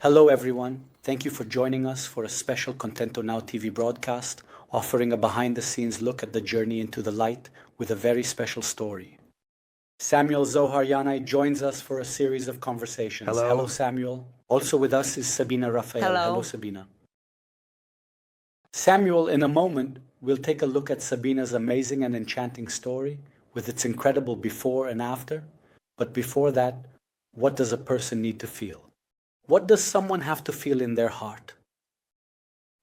Hello, everyone. Thank you for joining us for a special Contento Now TV broadcast, offering a behind-the-scenes look at the journey into the light with a very special story. Samuel Zohar Yanai joins us for a series of conversations. Hello, Samuel. Also with us is Sabina Raphael. Hello, Sabina. Samuel, in a moment, will take a look at Sabina's amazing and enchanting story with its incredible before and after. But before that, what does a person need to feel? What does someone have to feel in their heart?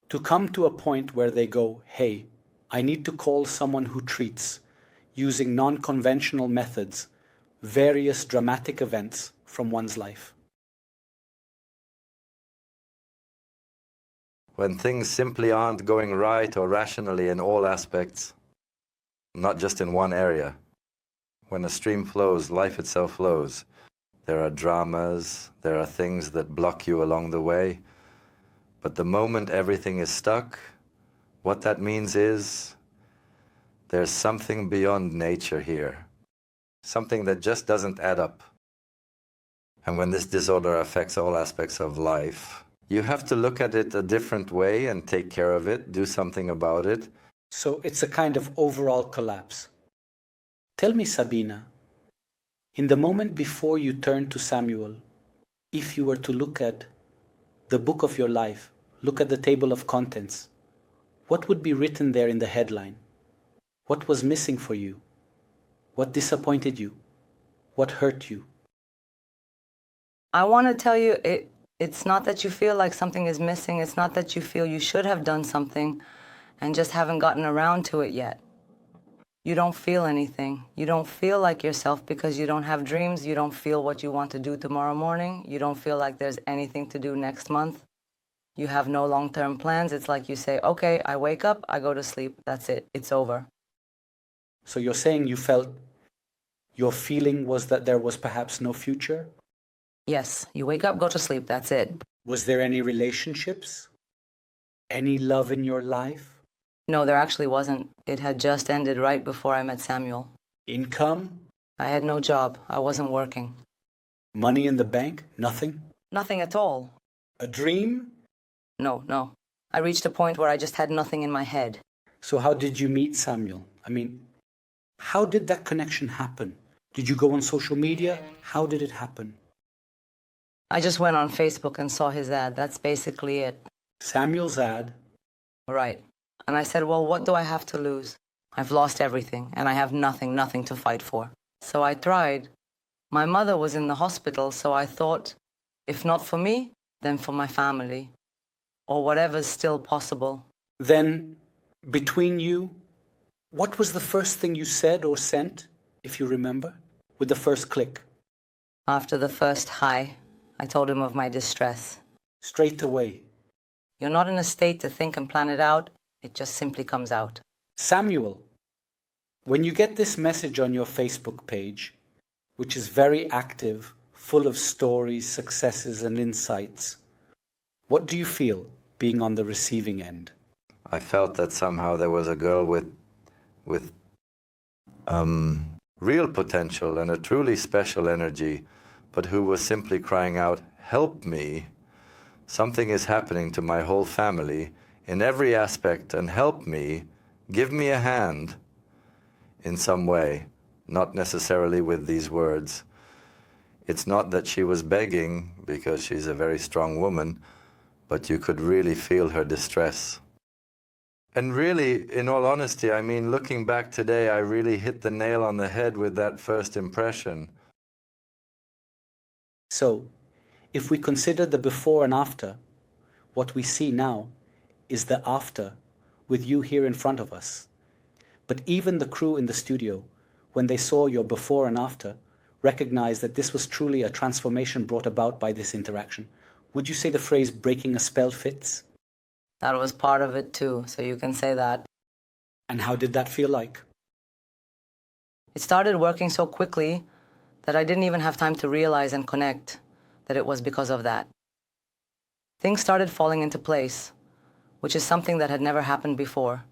To come to a point where they go, hey, I need to call someone who treats, using non-conventional methods, various dramatic events from one's life. When things simply aren't going right or rationally in all aspects, not just in one area. When a stream flows, life itself flows. There are dramas, there are things that block you along the way. But the moment everything is stuck, what that means is there's something beyond nature here. Something that just doesn't add up. And when this disorder affects all aspects of life, you have to look at it a different way and take care of it, do something about it. So it's a kind of overall collapse. Tell me, Sabina, in the moment before you turned to Samuel, if you were to look at the book of your life, look at the table of contents, what would be written there in the headline? What was missing for you? What disappointed you? What hurt you? I want to tell you, it's not that you feel like something is missing. It's not that you feel you should have done something and just haven't gotten around to it yet. You don't feel anything. You don't feel like yourself because you don't have dreams. You don't feel what you want to do tomorrow morning. You don't feel like there's anything to do next month. You have no long-term plans. It's like you say, okay, I wake up, I go to sleep. That's it. It's over. So you're saying you felt your feeling was that there was perhaps no future? Yes, you wake up, go to sleep. That's it. Was there any relationships? Any love in your life? No, there actually wasn't. It had just ended right before I met Samuel. Income? I had no job. I wasn't working. Money in the bank? Nothing? Nothing at all. A dream? No. I reached a point where I just had nothing in my head. So how did you meet Samuel? I mean, how did that connection happen? Did you go on social media? How did it happen? I just went on Facebook and saw his ad. That's basically it. Samuel's ad? Right. And I said, well, what do I have to lose? I've lost everything, and I have nothing to fight for. So I tried. My mother was in the hospital, so I thought, if not for me, then for my family, or whatever's still possible. Then, between you, what was the first thing you said or sent, if you remember, with the first click? After the first hi, I told him of my distress. Straight away? You're not in a state to think and plan it out. It just simply comes out. Samuel, when you get this message on your Facebook page, which is very active, full of stories, successes, and insights, what do you feel being on the receiving end? I felt that somehow there was a girl with real potential and a truly special energy, but who was simply crying out, help me. Something is happening to my whole family in every aspect, and help me, give me a hand in some way, not necessarily with these words. It's not that she was begging, because she's a very strong woman, but you could really feel her distress. And really, in all honesty, I mean, looking back today, I really hit the nail on the head with that first impression. So, if we consider the before and after, what we see now is the after, with you here in front of us. But even the crew in the studio, when they saw your before and after, recognized that this was truly a transformation brought about by this interaction. Would you say the phrase breaking a spell fits? That was part of it too, so you can say that. And how did that feel like? It started working so quickly that I didn't even have time to realize and connect that it was because of that. Things started falling into place, which is something that had never happened before.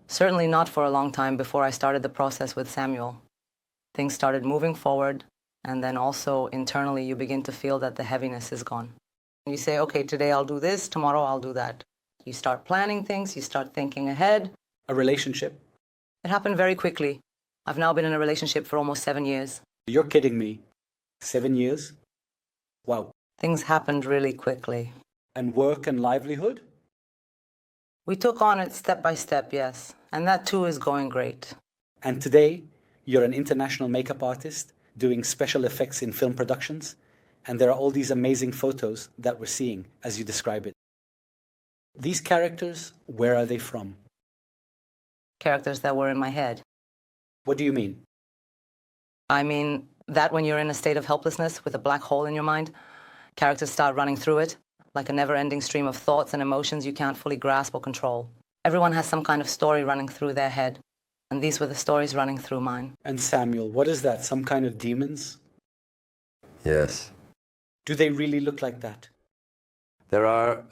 Certainly not for a long time before I started the process with Samuel. Things started moving forward, and then also internally you begin to feel that the heaviness is gone. You say, okay, today I'll do this, tomorrow I'll do that. You start planning things, you start thinking ahead. A relationship? It happened very quickly. I've now been in a relationship for almost 7 years. You're kidding me. 7 years? Wow. Things happened really quickly. And work and livelihood? We took on it step by step, yes. And that too is going great. And today, you're an international makeup artist doing special effects in film productions, and there are all these amazing photos that we're seeing as you describe it. These characters, where are they from? Characters that were in my head. What do you mean? I mean that when you're in a state of helplessness with a black hole in your mind, characters start running through it, like a never-ending stream of thoughts and emotions you can't fully grasp or control. Everyone has some kind of story running through their head, and these were the stories running through mine. And Samuel, what is that? Some kind of demons? Yes. Do they really look like that? There are,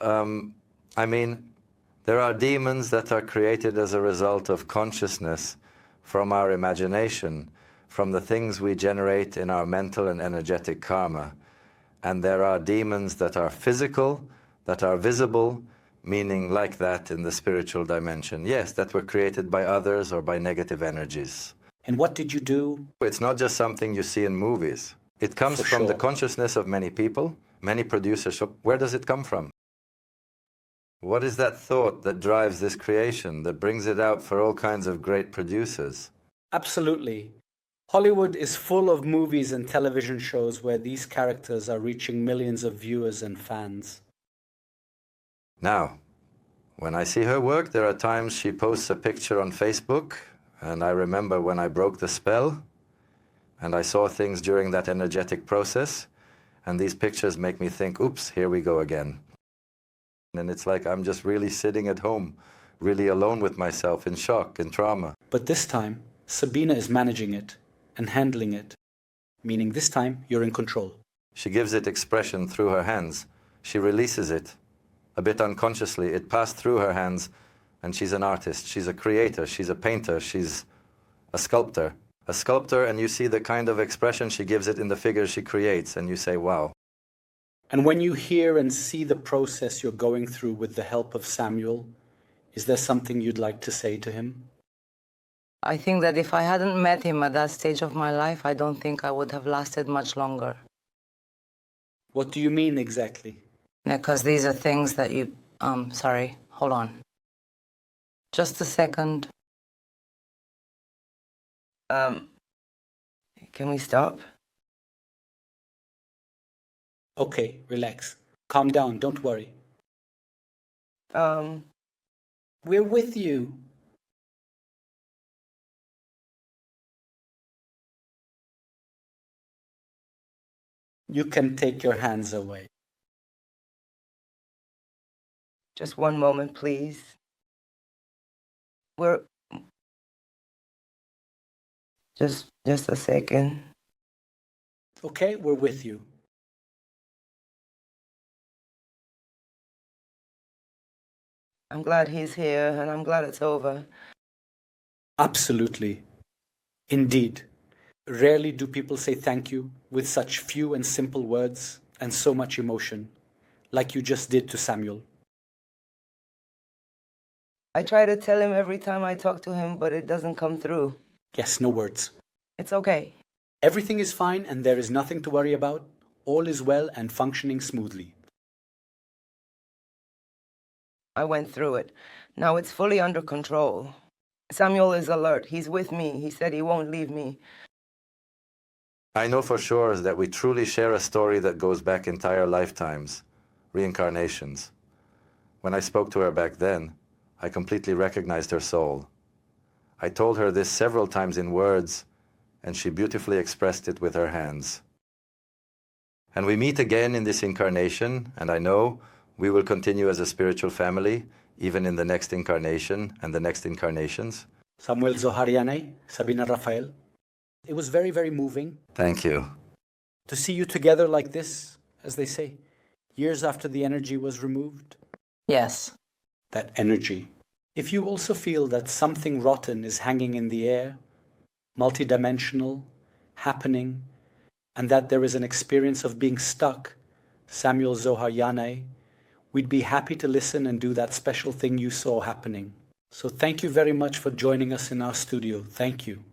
there are demons that are created as a result of consciousness from our imagination, from the things we generate in our mental and energetic karma. And there are demons that are physical, that are visible, meaning like that in the spiritual dimension. Yes, that were created by others or by negative energies. And what did you do? It's not just something you see in movies. It comes from the consciousness of many people, many producers. So where does it come from? What is that thought that drives this creation, that brings it out for all kinds of great producers? Absolutely. Hollywood is full of movies and television shows where these characters are reaching millions of viewers and fans. Now, when I see her work, there are times she posts a picture on Facebook, and I remember when I broke the spell, and I saw things during that energetic process, and these pictures make me think, oops, here we go again. And it's like I'm just really sitting at home, really alone with myself, in shock, in trauma. But this time, Sabina is managing it and handling it, meaning this time you're in control. She gives it expression through her hands. She releases it, a bit unconsciously. It passed through her hands, and she's an artist. She's a creator. She's a painter. She's a sculptor. A sculptor, and you see the kind of expression she gives it in the figures she creates, and you say, wow. And when you hear and see the process you're going through with the help of Samuel, is there something you'd like to say to him? I think that if I hadn't met him at that stage of my life, I don't think I would have lasted much longer. What do you mean exactly? Because these are things that you... sorry, hold on. Just a second. Can we stop? Okay, relax. Calm down, don't worry. We're with you. You can take your hands away. Just one moment, please. We're... Just a second. Okay, we're with you. I'm glad he's here, and I'm glad it's over. Absolutely. Indeed. Rarely do people say thank you with such few and simple words and so much emotion, like you just did to Samuel. I try to tell him every time I talk to him, but it doesn't come through. Yes, no words. It's okay. Everything is fine and there is nothing to worry about. All is well and functioning smoothly. I went through it. Now it's fully under control. Samuel is alert. He's with me. He said he won't leave me. I know for sure that we truly share a story that goes back entire lifetimes, reincarnations. When I spoke to her back then, I completely recognized her soul. I told her this several times in words, and she beautifully expressed it with her hands. And we meet again in this incarnation, and I know we will continue as a spiritual family, even in the next incarnation and the next incarnations. Samuel, Zohar, Yanai, Sabina, Raphael. It was very, very moving. Thank you. To see you together like this, as they say, years after the energy was removed. Yes. That energy. If you also feel that something rotten is hanging in the air, multidimensional, happening, and that there is an experience of being stuck, Samuel, Zohar, Yanai, we'd be happy to listen and do that special thing you saw happening. So thank you very much for joining us in our studio. Thank you.